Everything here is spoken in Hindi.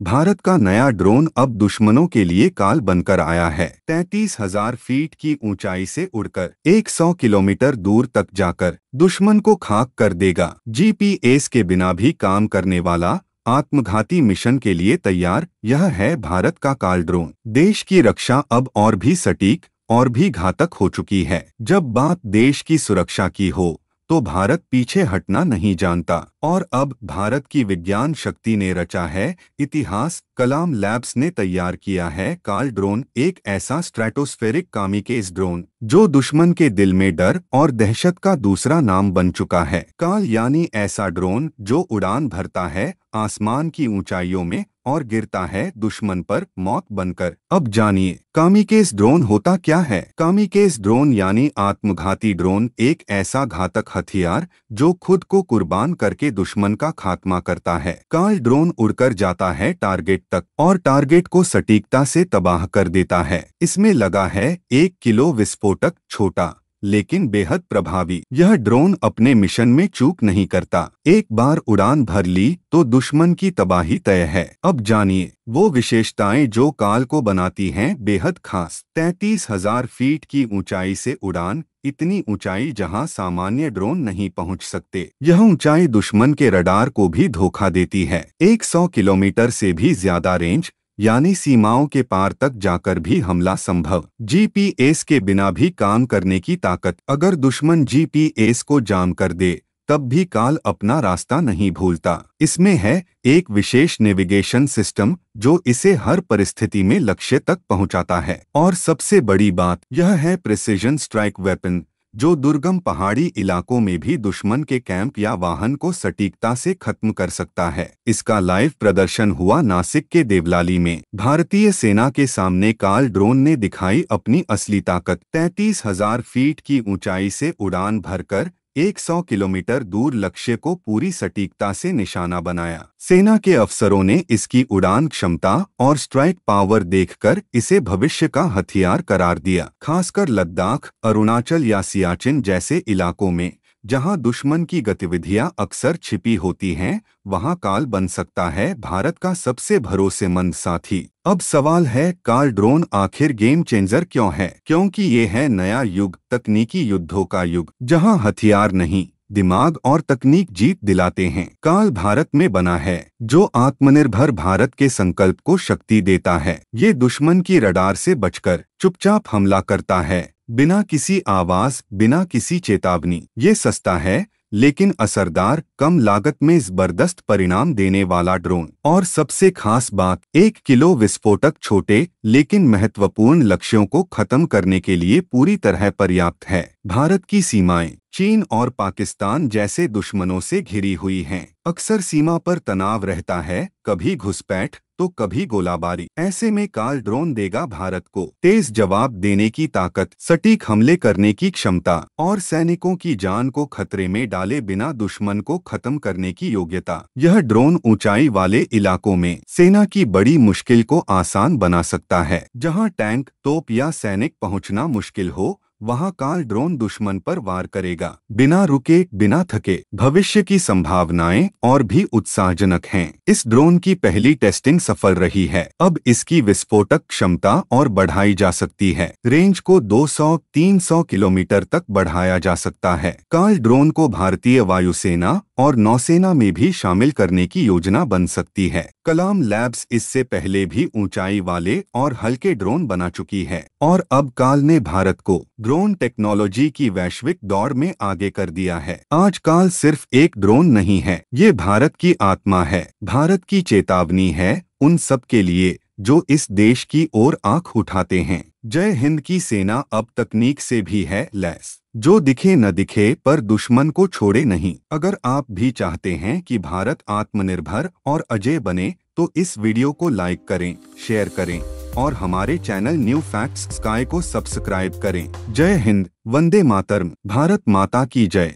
भारत का नया ड्रोन अब दुश्मनों के लिए काल बनकर आया है। 33,000 फीट की ऊंचाई से उड़कर 100 किलोमीटर दूर तक जाकर दुश्मन को खाक कर देगा। जीपीएस के बिना भी काम करने वाला आत्मघाती मिशन के लिए तैयार यह है भारत का काल ड्रोन। देश की रक्षा अब और भी सटीक और भी घातक हो चुकी है। जब बात देश की सुरक्षा की हो तो भारत पीछे हटना नहीं जानता और अब भारत की विज्ञान शक्ति ने रचा है इतिहास। कलाम लैब्स ने तैयार किया है काल ड्रोन, एक ऐसा स्ट्रेटोस्फेरिक कामिकेज ड्रोन जो दुश्मन के दिल में डर और दहशत का दूसरा नाम बन चुका है। काल यानी ऐसा ड्रोन जो उड़ान भरता है आसमान की ऊंचाइयों में और गिरता है दुश्मन पर मौत बनकर। अब जानिए कामिकेज ड्रोन होता क्या है। कामिकेज ड्रोन यानी आत्मघाती ड्रोन एक ऐसा घातक हथियार जो खुद को कुर्बान करके दुश्मन का खात्मा करता है। काल ड्रोन उड़कर जाता है टारगेट तक और टारगेट को सटीकता से तबाह कर देता है। इसमें लगा है 1 किलो विस्फोटक, छोटा लेकिन बेहद प्रभावी। यह ड्रोन अपने मिशन में चूक नहीं करता। एक बार उड़ान भर ली तो दुश्मन की तबाही तय है। अब जानिए वो विशेषताएं जो काल को बनाती हैं बेहद खास। 33,000 फीट की ऊंचाई से उड़ान, इतनी ऊंचाई जहां सामान्य ड्रोन नहीं पहुंच सकते। यह ऊंचाई दुश्मन के रडार को भी धोखा देती है। 100 किलोमीटर से भी ज्यादा रेंज यानी सीमाओं के पार तक जाकर भी हमला संभव। जीपीएस के बिना भी काम करने की ताकत। अगर दुश्मन जीपीएस को जाम कर दे तब भी काल अपना रास्ता नहीं भूलता। इसमें है एक विशेष नेविगेशन सिस्टम जो इसे हर परिस्थिति में लक्ष्य तक पहुंचाता है। और सबसे बड़ी बात यह है प्रिसिजन स्ट्राइक वेपन जो दुर्गम पहाड़ी इलाकों में भी दुश्मन के कैंप या वाहन को सटीकता से खत्म कर सकता है। इसका लाइव प्रदर्शन हुआ नासिक के देवलाली में। भारतीय सेना के सामने काल ड्रोन ने दिखाई अपनी असली ताकत। 33,000 फीट की ऊंचाई से उड़ान भरकर 100 किलोमीटर दूर लक्ष्य को पूरी सटीकता से निशाना बनाया। सेना के अफसरों ने इसकी उड़ान क्षमता और स्ट्राइक पावर देखकर इसे भविष्य का हथियार करार दिया। खासकर लद्दाख, अरुणाचल या सियाचिन जैसे इलाकों में जहां दुश्मन की गतिविधियां अक्सर छिपी होती हैं, वहां काल बन सकता है भारत का सबसे भरोसेमंद साथी। अब सवाल है काल ड्रोन आखिर गेम चेंजर क्यों है? क्योंकि ये है नया युग, तकनीकी युद्धों का युग, जहां हथियार नहीं दिमाग और तकनीक जीत दिलाते हैं। काल भारत में बना है जो आत्मनिर्भर भारत के संकल्प को शक्ति देता है। ये दुश्मन की रडार से बचकर चुपचाप हमला करता है, बिना किसी आवाज, बिना किसी चेतावनी। ये सस्ता है लेकिन असरदार, कम लागत में जबरदस्त परिणाम देने वाला ड्रोन। और सबसे खास बात, 1 किलो विस्फोटक, छोटे लेकिन महत्वपूर्ण लक्ष्यों को खत्म करने के लिए पूरी तरह पर्याप्त है। भारत की सीमाएं चीन और पाकिस्तान जैसे दुश्मनों से घिरी हुई हैं। अक्सर सीमा पर तनाव रहता है, कभी घुसपैठ तो कभी गोलाबारी। ऐसे में काल ड्रोन देगा भारत को तेज जवाब देने की ताकत, सटीक हमले करने की क्षमता और सैनिकों की जान को खतरे में डाले बिना दुश्मन को खत्म करने की योग्यता। यह ड्रोन ऊंचाई वाले इलाकों में सेना की बड़ी मुश्किल को आसान बना सकता है। जहां टैंक, तोप या सैनिक पहुंचना मुश्किल हो, वहां काल ड्रोन दुश्मन पर वार करेगा, बिना रुके, बिना थके। भविष्य की संभावनाएं और भी उत्साहजनक हैं। इस ड्रोन की पहली टेस्टिंग सफल रही है। अब इसकी विस्फोटक क्षमता और बढ़ाई जा सकती है। रेंज को 200-300 किलोमीटर तक बढ़ाया जा सकता है। काल ड्रोन को भारतीय वायुसेना और नौसेना में भी शामिल करने की योजना बन सकती है। कलाम लैब्स इससे पहले भी ऊंचाई वाले और हल्के ड्रोन बना चुकी है और अब काल ने भारत को ड्रोन टेक्नोलॉजी की वैश्विक दौड़ में आगे कर दिया है। आज काल सिर्फ एक ड्रोन नहीं है, ये भारत की आत्मा है, भारत की चेतावनी है उन सब के लिए जो इस देश की ओर आंख उठाते हैं। जय हिंद की सेना अब तकनीक से भी है लैस, जो दिखे न दिखे पर दुश्मन को छोड़े नहीं। अगर आप भी चाहते हैं कि भारत आत्मनिर्भर और अजेय बने तो इस वीडियो को लाइक करें, शेयर करें और हमारे चैनल न्यू फैक्ट्स स्काई को सब्सक्राइब करें। जय हिंद, वंदे मातरम, भारत माता की जय।